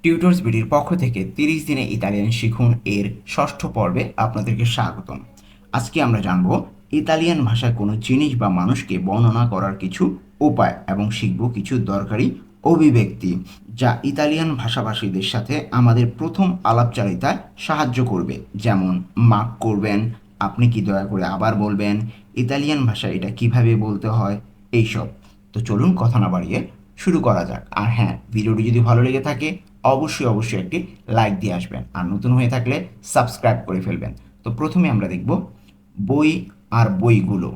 Tutors বিডির পক্ষ থেকে 30 দিনে ইতালিয়ান শিখুন এর ষষ্ঠ পর্বে আপনাদেরকে স্বাগতম। আজকে আমরা জানব ইতালিয়ান ভাষায় কোনো জিনিস বা মানুষকে বর্ণনা করার কিছু উপায় এবং শিখব কিছু দরকারি অভিব্যক্তি যা ইতালিয়ান ভাষাভাষীদের সাথে আমাদের প্রথম আলাপচারিতায় সাহায্য করবে, যেমন মাফ করবেন, আপনি কি দয়া করে আবার বলবেন, ইতালিয়ান ভাষায় এটা কিভাবে বলতে হয়, এইসব। তো চলুন কথা না বাড়িয়ে শুরু করা যাক। আর হ্যাঁ, ভিডিওটি যদি ভালো লেগে থাকে অবশ্যই একটি লাইক দিয়ে আসবেন, আর নতুন হয়ে থাকলে সাবস্ক্রাইব করে ফেলবেন। তো প্রথমে আমরা দেখব বই আর বইগুলো।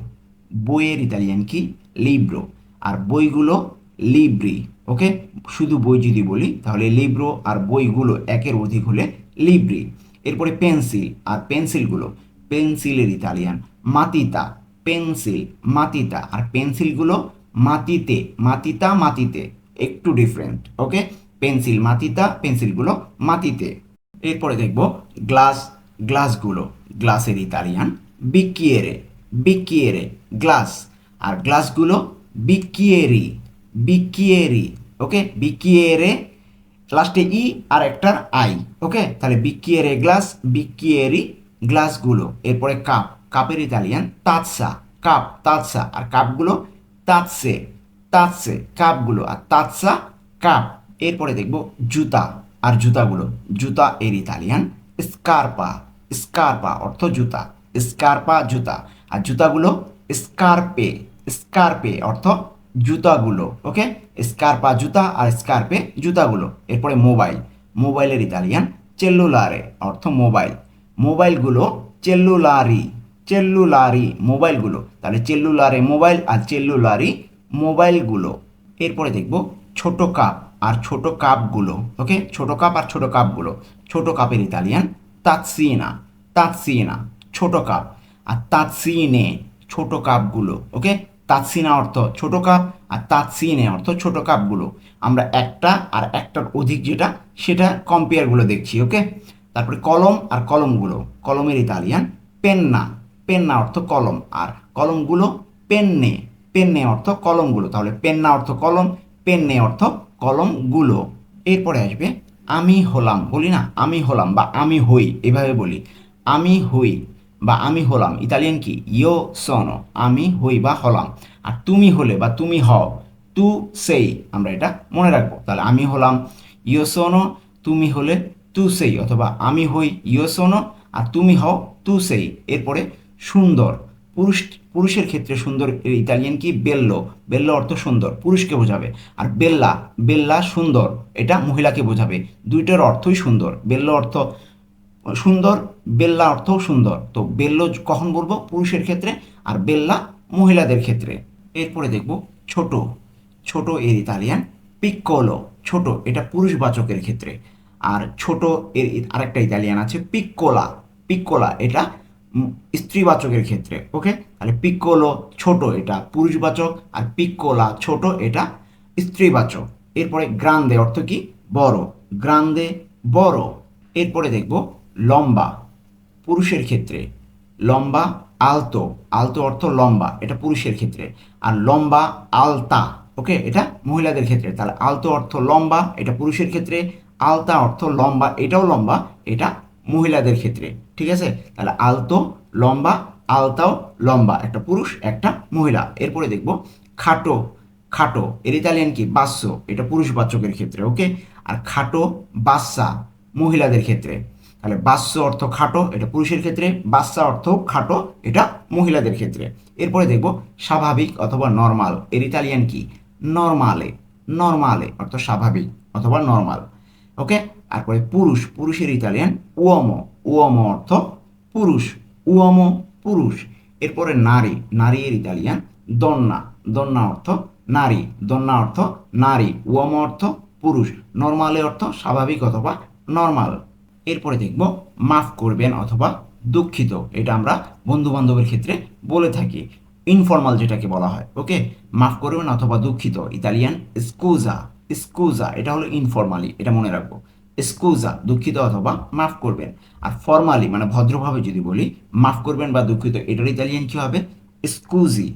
বইয়ের ইতালিয়ান কি? লিব্রো। আর বইগুলো লিব্রি। ওকে, শুধু বই যদি বলি তাহলে লিব্রো, আর বইগুলো একের অধিক হলে লিব্রি। এরপরে পেন্সিল আর পেন্সিলগুলো, পেন্সিলের ইতালিয়ান মাতিতা। পেন্সিল মাতিতা, আর পেন্সিলগুলো মাতিতে। মাতিতা মাতিতে, একটু ডিফারেন্ট। ওকে, পেন্সিল মাতিতা, পেন্সিলগুলো মাতিতে। এরপরে দেখব গ্লাস। গ্লাসগুলো, গ্লাসের ইতালিয়ান বিক্কিয়েরে। বিক্কিয়েরে গ্লাস, আর গ্লাসগুলো বিক্কিয়েরি। বিক্কিয়েরি। ওকে, বিক্কিয়েরে লাস্টে ই আর একটার আই। ওকে, তাহলে বিক্কিয়েরে গ্লাস, বিক্কিয়েরি গ্লাসগুলো। এরপরে কাপ। কাপের ইতালিয়ান তাৎসা। কাপ তাৎসা, আর কাপগুলো তাৎসে। তাৎসে কাপগুলো, আর তাৎসা কাপ। এরপরে দেখব জুতা। আর জুতাগুলো, জুতা এর ইতালিয়ান স্কার্পা। স্কার্পা অর্থ জুতা, স্কার্পা জুতা। আর জুতাগুলো স্কার্পে। স্কার্পে অর্থ জুতাগুলো। ওকে, স্কার্পা জুতা আর স্কার্পে জুতাগুলো। এরপরে মোবাইল। মোবাইলের ইতালিয়ান চেল্লুলারে অর্থ মোবাইল। মোবাইলগুলো চেল্লুলারি। চেল্লুলারি মোবাইলগুলো, তাহলে চেল্লুলারে মোবাইল আর চেল্লুলারি মোবাইলগুলো। এরপরে দেখব ছোট কাপ আর ছোট কাপগুলো। ওকে, ছোট কাপ আর ছোট কাপগুলো। ছোট কাপের ইতালিয়ান তাৎসিনা। তাৎসিনা ছোট কাপ, আর তাৎসিনে ছোট কাপগুলো। ওকে, তাৎসিনা অর্থ ছোট কাপ, আর তাৎসিনে অর্থ ছোট কাপগুলো। আমরা একটা আর একটার অধিক যেটা সেটা কম্পেয়ারগুলো দেখছি। ওকে, তারপরে কলম আর কলমগুলো। কলমের ইতালিয়ান পেন্না। পেন্না অর্থ কলম, আর কলমগুলো পেন্নে। পেন্নে অর্থ কলমগুলো, তাহলে পেন্না অর্থ কলম, পেন্নে অর্থ কলমগুলো। এরপরে আসবে আমি হলাম। বলি না আমি হলাম বা আমি হই, এভাবে বলি আমি হই বা আমি হলাম। ইতালিয়ান কি? ইয়ো সোনো। আমি হই বা হলাম। আর তুমি হলে বা তুমি হও, তু সেই। আমরা এটা মনে রাখবো। তাহলে আমি হলাম ইয়ো সোনো, তুমি হলে তু সেই, অথবা আমি হই ইয়ো সোনো আর তুমি হও তু সেই। এরপরে সুন্দর। পুরুষ, পুরুষের ক্ষেত্রে সুন্দর ইতালিয়ান কি? বেল্লো। বেল্লো অর্থ সুন্দর, পুরুষকে বোঝাবে। আর বেল্লা, বেল্লা সুন্দর, এটা মহিলাকে বোঝাবে। দুইটার অর্থই সুন্দর। বেল্লো অর্থ সুন্দর, বেল্লা অর্থও সুন্দর। তো বেল্লো কখন বলবো? পুরুষের ক্ষেত্রে, আর বেল্লা মহিলাদের ক্ষেত্রে। এরপরে দেখব ছোট। ছোট এর ইতালিয়ান পিক্কোলো। ছোট এটা পুরুষবাচকের ক্ষেত্রে। আর ছোট এর আরেকটা ইতালিয়ান আছে পিক্কোলা। পিক্কোলা এটা স্ত্রীবাচকের ক্ষেত্রে। ওকে, তাহলে পিক্কোলো ছোট এটা পুরুষবাচক, আর পিক্কোলা ছোট এটা স্ত্রীবাচক। এরপরে গ্রান্দে অর্থ কি? বড়। গ্রান্দে বড়। এরপরে দেখব লম্বা। পুরুষের ক্ষেত্রে লম্বা আলতো। আলতো অর্থ লম্বা, এটা পুরুষের ক্ষেত্রে। আর লম্বা আলতা। ওকে, এটা মহিলাদের ক্ষেত্রে। তাহলে আলতো অর্থ লম্বা, এটা পুরুষের ক্ষেত্রে। আলতা অর্থ লম্বা, এটাও লম্বা, এটা মহিলাদের ক্ষেত্রে। ঠিক আছে, তাহলে আলতো লম্বা, আলতাও লম্বা, একটা পুরুষ একটা মহিলা। এরপরে দেখব খাটো। খাটো এর ইতালিয়ান কি? বাস্সো, এটা পুরুষবাচকের ক্ষেত্রে। ওকে, আর খাটো বাচ্চা মহিলাদের ক্ষেত্রে। তাহলে বাস্য অর্থ খাটো, এটা পুরুষের ক্ষেত্রে। বাচ্চা অর্থ খাটো, এটা মহিলাদের ক্ষেত্রে। এরপরে দেখব স্বাভাবিক অথবা নর্মাল এর ইতালিয়ান কি? নর্মালে। নর্মালে অর্থ স্বাভাবিক অথবা নর্মাল। ওকে, তারপরে পুরুষ। পুরুষের ইতালিয়ান উওমো। উওমো অর্থ পুরুষ, উওমো পুরুষ। এরপরে নারী। নারী এর ইতালিয়ান দন্না। দন্না অর্থ নারী, দন্না অর্থ নারী, উওমো অর্থ পুরুষ, নর্মালে অর্থ স্বাভাবিক অথবা নর্মাল। এরপরে দেখব মাফ করবেন অথবা দুঃখিত। এটা আমরা বন্ধু বান্ধবের ক্ষেত্রে বলে থাকি, ইনফর্মাল যেটাকে বলা হয়। ওকে, মাফ করবেন অথবা দুঃখিত ইতালিয়ান স্কুজা। স্কুজা এটা হলো ইনফর্মালি, এটা মনে রাখবো। স্কুজা দুঃখিত অথবা মাফ করবেন। আর ফর্মালি মানে ভদ্রভাবে যদি বলি মাফ করবেন বা দুঃখিত, এটার ইতালিয়ান কি হবে? স্কুজি।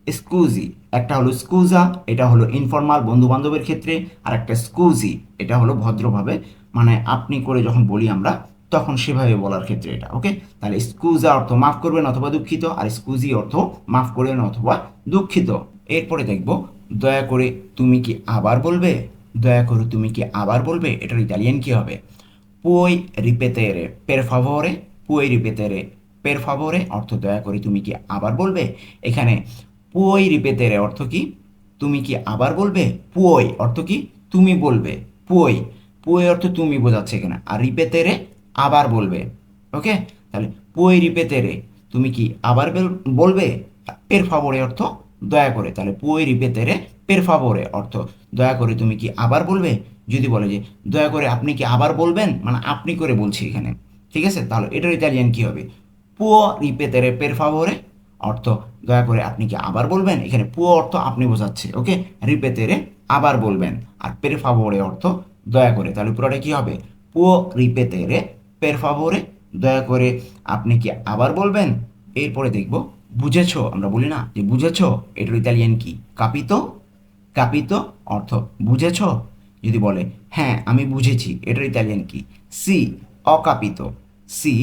স্কুজি একটা হলো স্কুজা, এটা হলো ইনফর্মাল বন্ধু বান্ধবের ক্ষেত্রে। আর একটা স্কুজি, এটা হলো ভদ্রভাবে মানে আপনি করে যখন বলি আমরা তখন সেভাবে বলার ক্ষেত্রে এটা, ওকে। তাহলে স্কুজা অর্থ মাফ করবেন অথবা দুঃখিত, আর স্কুজি অর্থ মাফ করবেন অথবা দুঃখিত। এরপরে দেখব দয়া করে তুমি কি আবার বলবে, দয়া করে তুমি কি আবার বলবে, এটার ইতালিয়ান কি হবে? পুoi ripetere per favore, পুই রিপেতেরে পের ফাভোরে অর্থ দয়া করে তুমি কি আবার বলবে। এখানে পুই রিপেতেরে অর্থ কি, তুমি কি আবার বলবে। পুই অর্থ কি, তুমি বলবে। পুই পুই অর্থ তুমি বোঝাচ্ছে এখানে, আর রিপেতেরে আবার বলবে, ওকে। তাহলে পুই রিপেতেরে তুমি কি আবার বলবে, পের ফাভোরে অর্থ দয়া করে। তাহলে পুই রিপেতেরে পের ফাভোরে অর্থ দয়া করে তুমি কি আবার বলবে। যদি বলে যে দয়া করে আপনি কি আবার বলবেন, মানে আপনি করে বলছি এখানে, ঠিক আছে। তাহলে এটার ইতালিয়ান কি হবে? পুও রিপেতেরে পের ফাভোরে অর্থ দয়া করে আপনি কি আবার বলবেন। এখানে পুও অর্থ আপনি বোঝাচ্ছে, ওকে। রিপেতেরে আবার বলবেন, আর পের ফাভোরে অর্থ দয়া করে। তাহলে পুরোটা কি হবে? পুও রিপেতেরে পের ফাভোরে, দয়া করে আপনি কি আবার বলবেন। এরপরে দেখব বুঝেছো, আমরা বলি না যে বুঝেছো, এটার ইতালিয়ান কি? কাপিতো। কাপিতো অর্থ বুঝেছো। যদি বলে হ্যাঁ আমি বুঝেছি, এটার ইতালিয়ান কি? সি অকাপিতো। সি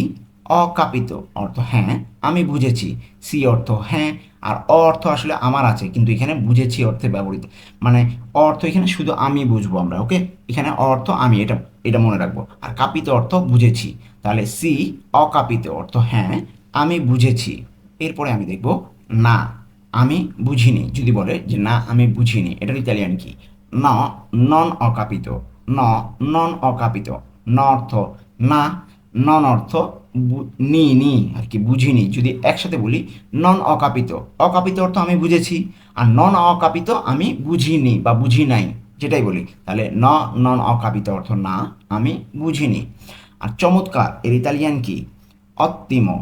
অকাপিতো অর্থ হ্যাঁ আমি বুঝেছি। সি অর্থ হ্যাঁ, আর অর্থ আসলে আমার আছে, কিন্তু এখানে বুঝেছি অর্থে ব্যবহৃত, মানে অর্থ এখানে শুধু আমি বুঝবো আমরা, ওকে। এখানে অর্থ আমি, এটা এটা মনে রাখবো। আর কাপিত অর্থ বুঝেছি। তাহলে সি অকাপিত অর্থ হ্যাঁ আমি বুঝেছি। এরপরে আমি দেখব না আমি বুঝিনি। যদি বলে যে না আমি বুঝিনি, এটার ইতালিয়ান কি? ন নন অকাপিত। ন নন অকাপিত। ন অর্থ না, নন অর্থ নি নি আর কি, বুঝিনি। যদি একসাথে বলি নন অকাপিত, অকাপিত অর্থ আমি বুঝেছি, আর নন অকাপিত আমি বুঝিনি বা বুঝি নাই, যেটাই বলি। তাহলে নন অকাপিত অর্থ না আমি বুঝিনি। আর চমৎকার এর ইতালিয়ান কি? অত্তিমো।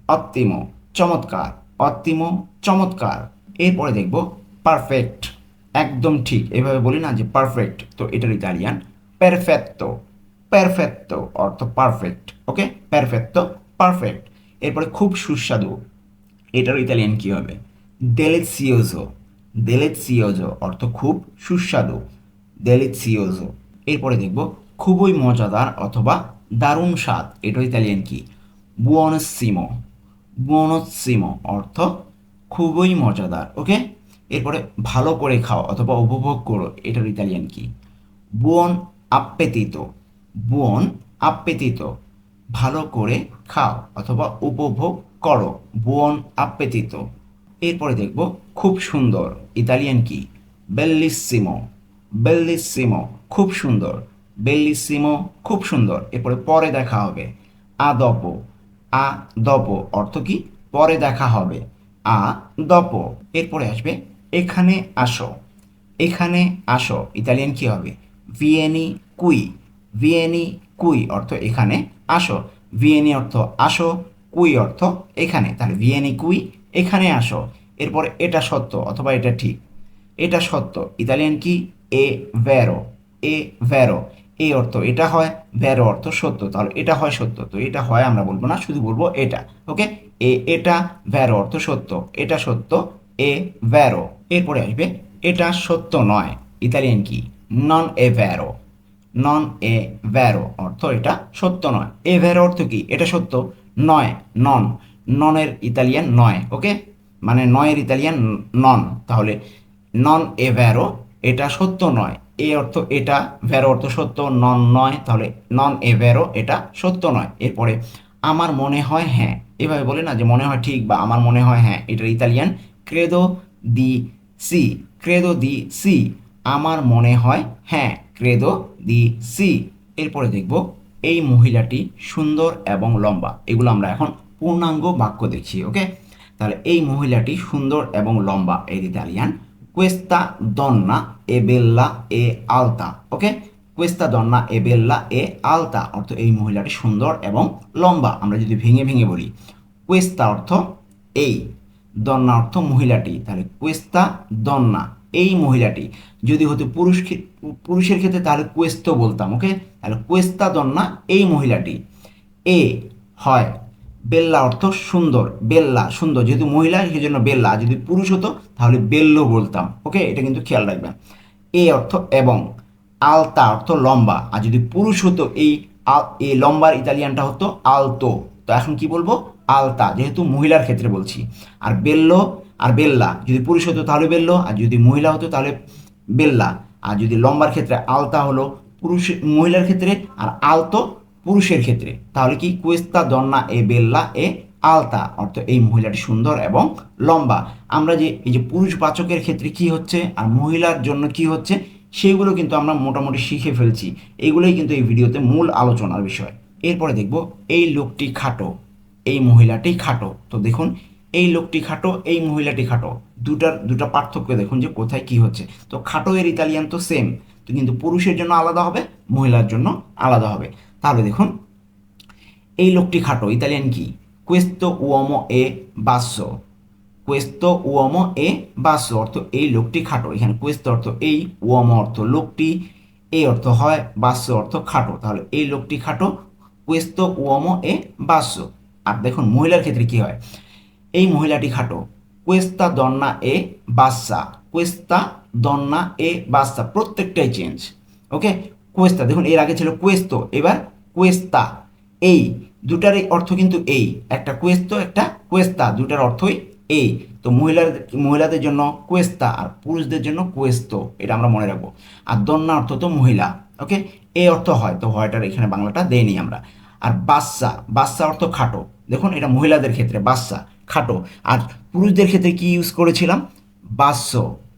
অত্তিমো চমৎকার, অত্তিমো চমৎকার। এরপরে দেখব পারফেক্ট, একদম ঠিক, এভাবে বলি না যে পারফেক্ট, তো এটার ইতালিয়ান পেরফেক্তো। পেরফেক্তো অর্থ পারফেক্ট, ওকে। পেরফেক্তো পারফেক্ট। এরপরে খুব সুস্বাদু, এটার ইতালিয়ান কি হবে? ডেলিসিওজো। ডেলিসিওজো অর্থ খুব সুস্বাদু। ডেলিসিওজো। এরপরে দেখব খুবই মজাদার অথবা দারুণ স্বাদ, এটার ইতালিয়ান কি? বুয়নোসিমো। বুয়নোসিমো অর্থ খুবই মজাদার, ওকে। এরপরে ভালো করে খাও অথবা উপভোগ করো, এটার ইতালিয়ান কি? বুয়ন আপেতিতো। বুয়ন আপেতিতো ভালো করে খাও অথবা উপভোগ করো, বুয়ন আপেতিতো। এরপরে দেখব খুব সুন্দর, ইতালিয়ান কি? বেল্লিসিমো। বেল্লিসিমো খুব সুন্দর। বেল্লিসিমো খুব সুন্দর। এরপরে পরে দেখা হবে, আদপো। আ দপো অর্থ কি? পরে দেখা হবে, আ দপো। এরপরে আসবে এখানে আসো। এখানে আসো ইতালিয়ান কি হবে? ভিয়েনি কুই। ভিয়েনি কুই অর্থ এখানে আসো। ভিয়েনি অর্থ আসো, কুই অর্থ এখানে। তাহলে ভিয়েনি কুই এখানে আসো। এরপরে এটা সত্য অথবা এটা ঠিক, এটা সত্য, ইতালিয়ান কি? এ ভ্যারো। এ ভ্যারো। এ অর্থ এটা হয়, ভ্যারো অর্থ সত্য, তাহলে এটা হয় সত্য, তো এটা হয় আমরা বলবো না, শুধু বলবো এটা, ওকে। এটা ভ্যারো অর্থ সত্য, এটা সত্য, এ ভ্যারো। এরপরে আসবে এটা সত্য নয়, ইতালিয়ান কি? নন এ ভ্যারো। নন এ ভ্যারো অর্থ এটা সত্য নয়। এ ভ্যারো অর্থ কি? এটা সত্য, নয় নন। ননের ইতালিয়ান নয়, ওকে। মানে নয়ের ইতালিয়ান নন। তাহলে নন এ ভ্যারো এটা সত্য নয়। এ অর্থ এটা, ভ্যারো অর্থ সত্য, নন নয়, তাহলে নন এ ভ্যারো এটা সত্য নয়। এরপরে আমার মনে হয় হ্যাঁ, এভাবে বলে না যে মনে হয় ঠিক বা আমার মনে হয় হ্যাঁ, এটার ইতালিয়ান ক্রেদো দি সি। ক্রেদো দি সি আমার মনে হয় হ্যাঁ, ক্রেদো দি সি। এরপরে দেখব এই মহিলাটি সুন্দর এবং লম্বা, এগুলো আমরা এখন পূর্ণাঙ্গ বাক্য দেখছি, ওকে। তাহলে এই মহিলাটি সুন্দর এবং লম্বা, এর Italian questa donna è bella e alta, ওকে। questa donna è bella e alta অর্থ এই মহিলাটি সুন্দর এবং লম্বা। আমরা যদি ভেঙে ভেঙে বলি, questa অর্থ এই, দন্না অর্থ মহিলাটি, তাহলে questa donna এই মহিলাটি। যদি হতো পুরুষের ক্ষেত্রে তাহলে questo বলতাম, ওকে। তাহলে questa donna এই মহিলাটি। এ হয় বেল্লা অর্থ সুন্দর, বেল্লা সুন্দর, যেহেতু মহিলা সেজন্য বেল্লা, যদি পুরুষ হতো তাহলে বেল্লো বলতাম, ওকে। এটা কিন্তু খেয়াল রাখবেন। এ অর্থ এবং, আলতা অর্থ লম্বা, আর যদি পুরুষ হতো এই লম্বার ইতালিয়ানটা হতো আলতো। তো এখন কি বলবো? আলতা, যেহেতু মহিলার ক্ষেত্রে বলছি। আর বেল্লো আর বেল্লা, যদি পুরুষ হতো তাহলে বেল্লো, আর যদি মহিলা হতো তাহলে বেল্লা। আর যদি লম্বার ক্ষেত্রে আলতা হলো পুরুষ মহিলার ক্ষেত্রে, আর আলতো পুরুষের ক্ষেত্রে, তাহলে কি কুয়েস্তা দন্না এ বেল্লা এ আলতা, অর্থ এই মহিলাটি সুন্দর এবং লম্বা। আমরা যে এই যে পুরুষবাচকের ক্ষেত্রে কি হচ্ছে আর মহিলার জন্য কি হচ্ছে সেইগুলো কিন্তু আমরা মোটামুটি শিখে ফেলছি। এইগুলোই কিন্তু এই ভিডিওতে মূল আলোচনার বিষয়। এরপরে দেখব এই লোকটি খাটো, এই মহিলাটি খাটো। তো দেখুন, এই লোকটি খাটো, এই মহিলাটি খাটো, দুটা পার্থক্য দেখুন যে কোথায় কি হচ্ছে। তো খাটো এর ইতালিয়ান তো সেম, তো কিন্তু পুরুষের জন্য আলাদা হবে, মহিলার জন্য আলাদা হবে। তাহলে দেখুন, এই লোকটি খাটো ইতালিয়ান কি? কুয়েস্তো উomo এ বাসো, কুয়েস্তো উomo এ বাসো, অর্থ এই লোকটি খাটো। এখানে কুয়েস্তো অর্থ এই, উomo অর্থ লোকটি, এ অর্থ হয়, বাসো অর্থ খাটো। তাহলে এই লোকটি খাটো, কুয়েস্তো উomo এ বাসো। আর দেখুন মহিলার ক্ষেত্রে কি হয়, এই মহিলাটি খাটো, কুয়েস্তা দন্না এ বাসা, কুয়েস্তা দন্না এ বাসা, প্রত্যেকটাই চেঞ্জ। ওকে, কুয়েস্তা দেখুন এর আগে ছিল কুয়েস্তো, এবার কুয়েস্তা। এই দুটারই অর্থ কিন্তু এই, একটা কুয়েস্তো একটা কুয়েস্তা, দুটার অর্থই এই। তো মহিলাদের জন্য কুয়েস্তা আর পুরুষদের জন্য কুয়েস্তো, এটা আমরা মনে রাখবো। আর দন্না অর্থ তো মহিলা। ওকে, এই অর্থ হয়, তো হয়টার এখানে বাংলাটা দেয়নি আমরা। আর বাচ্চা, বাচ্চা অর্থ খাটো। দেখুন এটা মহিলাদের ক্ষেত্রে বাচ্চা খাটো, আর পুরুষদের ক্ষেত্রে কি ইউজ করেছিলাম? বাস্য।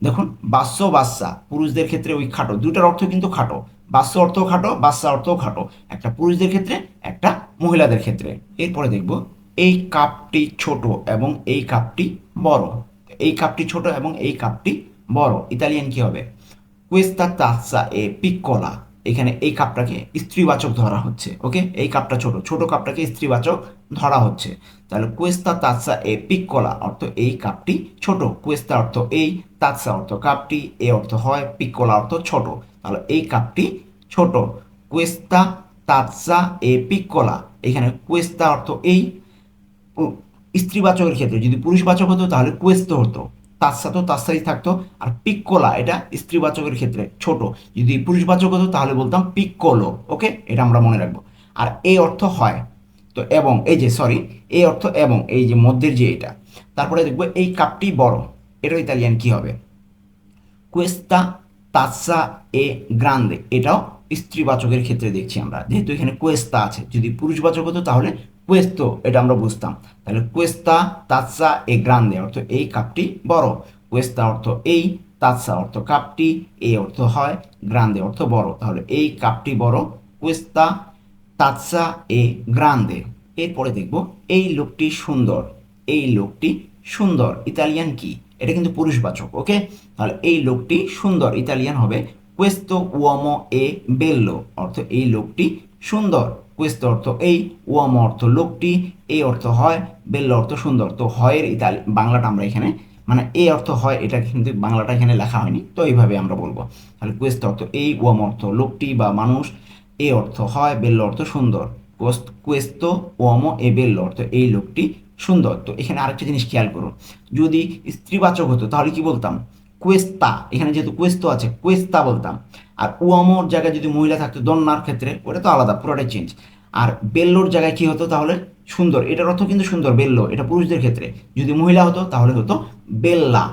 দেখুন বাস্য বাচ্চা, পুরুষদের ক্ষেত্রে ওই খাটো, দুটার অর্থ কিন্তু খাটো। বাস্য অর্থও খাটো, বাচ্চা অর্থও খাটো, একটা পুরুষদের ক্ষেত্রে একটা মহিলাদের ক্ষেত্রে। এরপরে দেখব এই কাপটি ছোট এবং এই কাপটি বড়। এই কাপটি ছোট এবং এই কাপটি বড়, ইতালিয়ান কি হবে? কুয়েস্তা তাজা এ পিক্কোলা। এখানে এই কাপটাকে স্ত্রীবাচক ধরা হচ্ছে। ওকে, এই কাপটা ছোট, ছোট কাপটাকে স্ত্রীবাচক ধরা হচ্ছে। তাহলে কুয়েস্তা তাজা এ পিক্কোলা, অর্থ এই কাপটি ছোট। কুয়েস্তা অর্থ এই, তাজা অর্থ কাপটি, এ অর্থ হয়, পিক্কোলা অর্থ ছোট। তাহলে এই কাপটি ছোট, কুয়েস্তা তাজা এ পিক্কোলা। এখানে কুয়েস্তা অর্থ এই, স্ত্রীবাচকের ক্ষেত্রে যদি পুরুষবাচক হতো তাহলে কুয়েস্তো হতো, তাৎসা তো তাৎসাই থাকতো। আর পিক্কোলা এটা স্ত্রীবাচকের ক্ষেত্রে ছোট, যদি পুরুষবাচক হতো তাহলে বলতাম পিক্কোলো। ওকে, এটা আমরা মনে রাখবো। আর এই অর্থ হয়, তো এবং এই যে সরি, এই অর্থ এবং, এই যে মধ্যের যে এটা। তারপরে দেখবো এই কাপটি বড়, এটা ইতালিয়ান কি হবে? কুয়েস্তা তাসা এ গ্রান্দে, এটাও স্ত্রীবাচকের ক্ষেত্রে দেখছি আমরা, যেহেতু এখানে কুয়েস্তা আছে, যদি পুরুষবাচক হতো তাহলে কুয়েস্তো, এটা আমরা বুঝতাম। তাহলে কুয়েস্তা তাসা এ গ্রান্দে, অর্থ এই কাপটি বড়। কুয়েস্তা অর্থ এই, তাসা অর্থ কাপটি, এ অর্থ হয়, গ্রান্দে অর্থ বড়। তাহলে এই কাপটি বড়, কুয়েস্তা তাসা এ গ্রান্দে। এরপরে দেখব এই লোকটি সুন্দর, এই লোকটি সুন্দর, ইতালিয়ান কি? এটা কিন্তু পুরুষবাচক। ওকে, তাহলে এই লোকটি সুন্দর, ইতালিয়ান হবে কুয়েস্তো উomo এ বেল্লো, অর্থ এই লোকটি সুন্দর। কুয়েস্তো অর্থ এই, উomo অর্থ লোকটি, এই অর্থ হয়, বেল্লো অর্থ সুন্দর। তো হয়ের বাংলাটা আমরা এখানে, মানে এই অর্থ হয়, এটা কিন্তু বাংলাটা এখানে লেখা হয়নি, তো এইভাবে আমরা বলবো। তাহলে কুয়েস্তো অর্থ এই, উomo অর্থ লোকটি বা মানুষ, এ অর্থ হয়, বেল্লো অর্থ সুন্দর। কুয়েস্তো উomo এ বেল্লো, অর্থ এই লোকটি সুন্দর। তো এখানে আরেকটা জিনিস খেয়াল করুন, যদি স্ত্রীবাচক হতো তাহলে কি বলতাম? কুয়েস্তা। এখানে যেহেতু কুয়েস্তো আছে, কুয়েস্তা বলতাম। আর উয়ামোর জায়গায় যদি মহিলা থাকতো দন্নার ক্ষেত্রে, ওটা তো আলাদা, পুরোটাই চেঞ্জ। আর বেল্লোর জায়গায় কি হতো তাহলে? সুন্দর, এটার অর্থ কিন্তু সুন্দর, বেল্লো এটা পুরুষদের ক্ষেত্রে। যদি মহিলা হতো তাহলে হতো বেল্লা,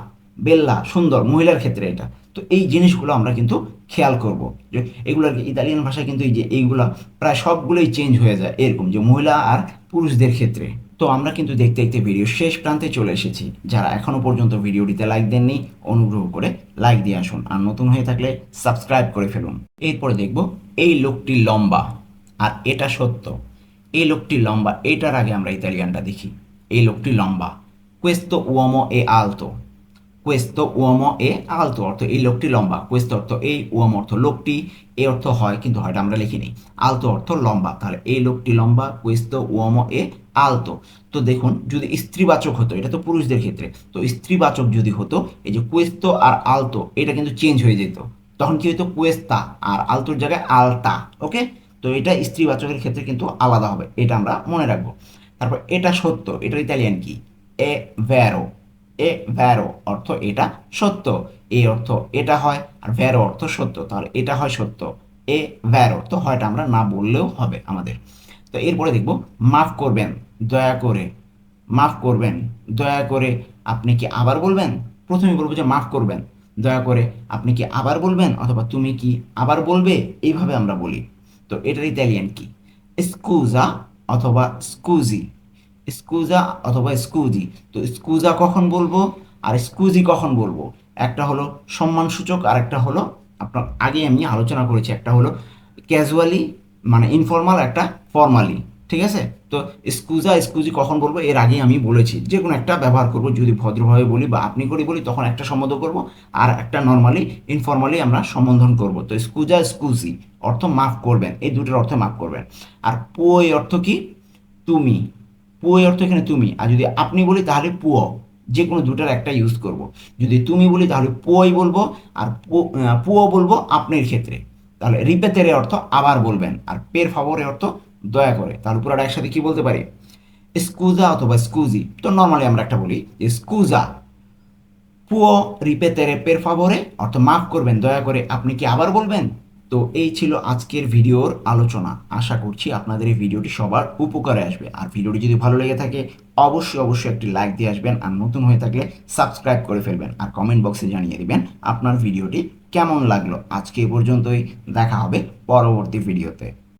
বেল্লা সুন্দর, মহিলার ক্ষেত্রে এটা। তো এই জিনিসগুলো আমরা কিন্তু খেয়াল করব, যে এগুলোর ইতালিয়ান ভাষায় কিন্তু এই যে এইগুলা প্রায় সবগুলোই চেঞ্জ হয়ে যায়, এরকম যে মহিলা আর পুরুষদের ক্ষেত্রে। তো আমরা কিন্তু দেখতে দেখতে ভিডিও শেষ প্রান্তে চলে এসেছি। যারা এখনও পর্যন্ত ভিডিওটিতে লাইক দেননি, অনুগ্রহ করে লাইক দিয়ে আসুন, আর নতুন হয়ে থাকলে সাবস্ক্রাইব করে ফেলুন। এরপরে দেখব এই লোকটি লম্বা, আর এটা সত্য, এই লোকটি লম্বা, এটার আগে আমরা ইতালিয়ানটা দেখি। এই লোকটি লম্বা, questo uomo è alto, questo uomo è alto, অর্থ এই লোকটি লম্বা। questo অর্থ এই, uomo অর্থ লোকটি, এ অর্থ হয়, কিন্তু হয়টা আমরা লিখিনি। alto অর্থ লম্বা, তাহলে এই লোকটি লম্বা, questo uomo è alto। তো দেখুন যদি স্ত্রীবাচক হতো, এটা তো পুরুষদের ক্ষেত্রে, তো স্ত্রীবাচক যদি হতো, এই যে questo আর alto এটা কিন্তু চেঞ্জ হয়ে যেত, তখন কি হতো? questa, আর আলতোর জায়গায় আলতা। ওকে, তো এটা স্ত্রীবাচকের ক্ষেত্রে কিন্তু আলাদা হবে, এটা আমরা মনে রাখবো। তারপর এটা সত্য, এটা ইতালিয়ান কি? এ ভ্যারো, এ ভ্যারো অর্থ এটা সত্য। এই অর্থ এটা হয়, আর ভ্যারো অর্থ সত্য, তাহলে এটা হয় সত্য, এ ভ্যার অর্থ হয়টা আমরা না বললেও হবে আমাদের। তো এরপরে দেখব মাফ করবেন, দয়া করে, মাফ করবেন, দয়া করে আপনি কি আবার বলবেন। প্রথমে বলবো যে মাফ করবেন, দয়া করে আপনি কি আবার বলবেন, অথবা তুমি কি আবার বলবে, এইভাবে আমরা বলি। তো এটার ইতালিয়ান কি, স্কুজা অথবা স্কুজি, স্কুজা অথবা স্কুজি। তো স্কুজা কখন বলবো আর স্কুজি কখন বলবো, একটা হলো সম্মানসূচক আর একটা হলো আপনার আগে আমি আলোচনা করেছি, একটা হলো ক্যাজুয়ালি মানে ইনফর্মাল, একটা ফর্মালি, ঠিক আছে। তো স্কুজা স্কুজি কখন বলবো এর আগে আমি বলেছি, যে কোনো একটা ব্যবহার করব, যদি ভদ্রভাবে বলি বা আপনি করে বলি তখন একটা সম্বোধন করব, আর একটা নর্মালি ইনফর্মালি আমরা সম্বোধন করব। তো স্কুজা স্কুজি অর্থ মাফ করবেন, এই দুটোর অর্থ মাফ করবেন। আর পুয়োই অর্থ কি, তুমি, পুয়োই অর্থ এখানে তুমি, আর যদি আপনি বলি তাহলে পুয়ো, যে কোনো দুটার একটা ইউজ করব। যদি তুমি বলি তাহলে পুয়োই বলবো, আর পুয়ো বলবো আপনার ক্ষেত্রে। তাহলে রিপেতের অর্থ আবার বলবেন, আর পের ফাভরের অর্থ দয়া করে। তাহলে পুরোটা একসাথে কি বলতে পারি, স্কুজা অথবা স্কুজি। তো নর্মালি আমরা একটা বলি যে স্কুজা পুয়ো রিপেতেরে পের ফাভরে, অর্থ মাফ করবেন, দয়া করে আপনি কি আবার বলবেন। তো এই ছিল আজকের ভিডিওর আলোচনা। আশা করছি আপনাদের এই ভিডিওটি সবার উপকারে আসবে, আর ভিডিওটি যদি ভালো লেগে থাকে অবশ্যই অবশ্যই একটি লাইক দিয়ে আসবেন, আর নতুন হয়ে থাকলে সাবস্ক্রাইব করে ফেলবেন, আর কমেন্ট বক্সে জানিয়ে দিবেন আপনার ভিডিওটি কেমন লাগলো। আজকে এ পর্যন্তই, দেখা হবে পরবর্তী ভিডিওতে।